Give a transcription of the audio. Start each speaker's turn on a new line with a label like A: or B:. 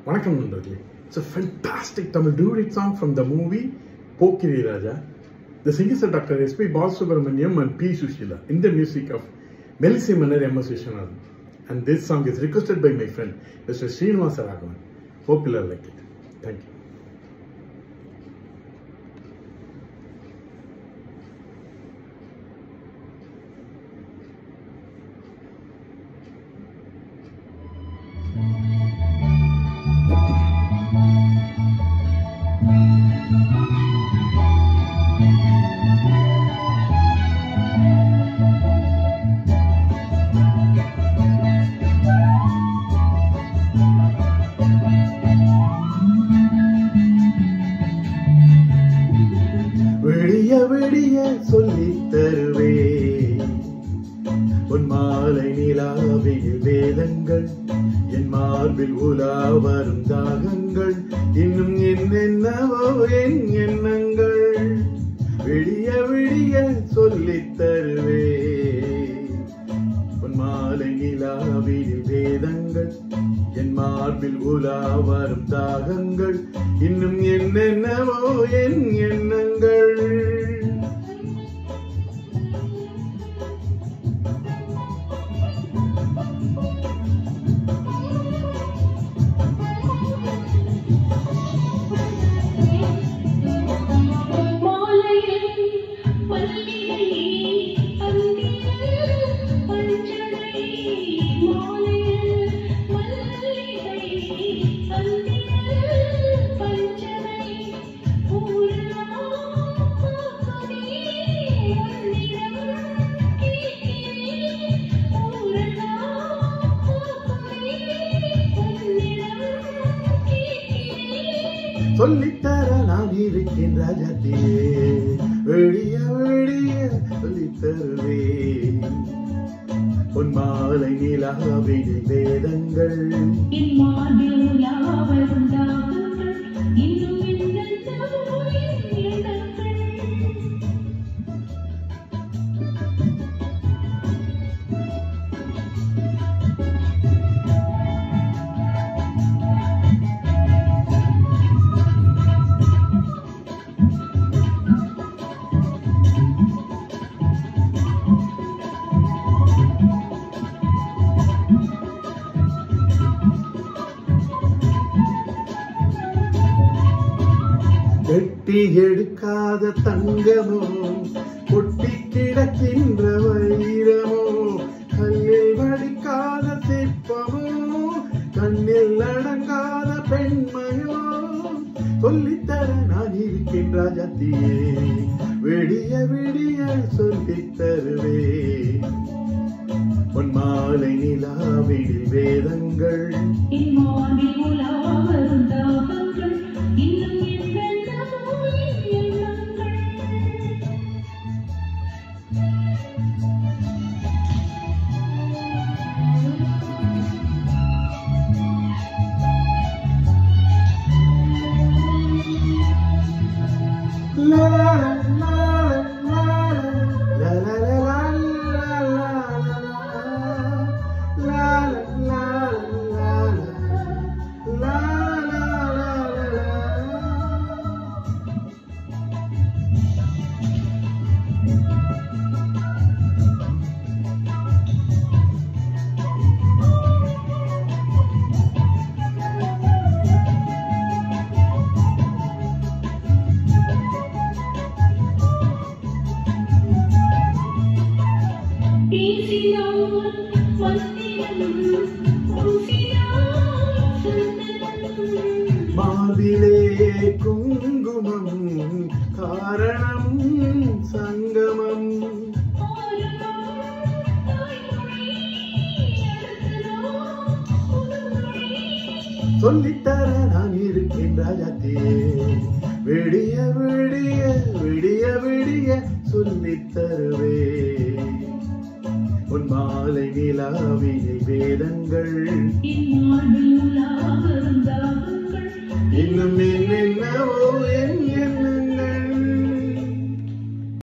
A: Vanakkam nandravale. It's a fantastic Tamil duet song from the movie Pokiri Raja. The singers are Dr. S.P. Balasubramaniam and P. Sushila in the music of Melissa Mannar M.S. Vishwanathan. And this song is requested by my friend Mr. Srinivasa Raghavan. Hope you'll like it. Thank you.
B: விடிய சொல்லித் தருவே உன் மாலை நிலாவில் வேதங்கள் என் மார்பில் உலா வரும் தாகங்கள் இன்னும் என்னென்னவோ என் எண்ணங்கள் விடிய சொல்லித் தருவே உன் மாலை நிலாவில் வேதங்கள் என் மார்பில் உலா வரும் தாகங்கள் இன்னும் என்னென்னவோ என் எண்ணங்கள் சொல்லித்தர நான் இருக்கேன் ராஜாத்தியே விடிய சொல்லித் தருவே உன் மாலை நிலாவில் வேதங்கள் வெட்டி எடுக்காத தங்கமோ கொட்டி கிடக்கின்ற வைரமோ கல்லில் வடிக்காத சிற்பமோ கண்ணில் அடங்காத பெண்மையோ சொல்லித்தர நான் இருக்கேன் ராஜாத்தியே விடிய சொல்லித் தருவே உன் மாலை நிலாவில் வேதங்கள் மாவிலே குங்குமம் காரணம் சங்கமம் சொல்லித்தர நான் இருக்கேன் ராஜாத்தியே விடிய சொல்லித் தருவே உன் மாலை நிலாவில் வேதங்கள்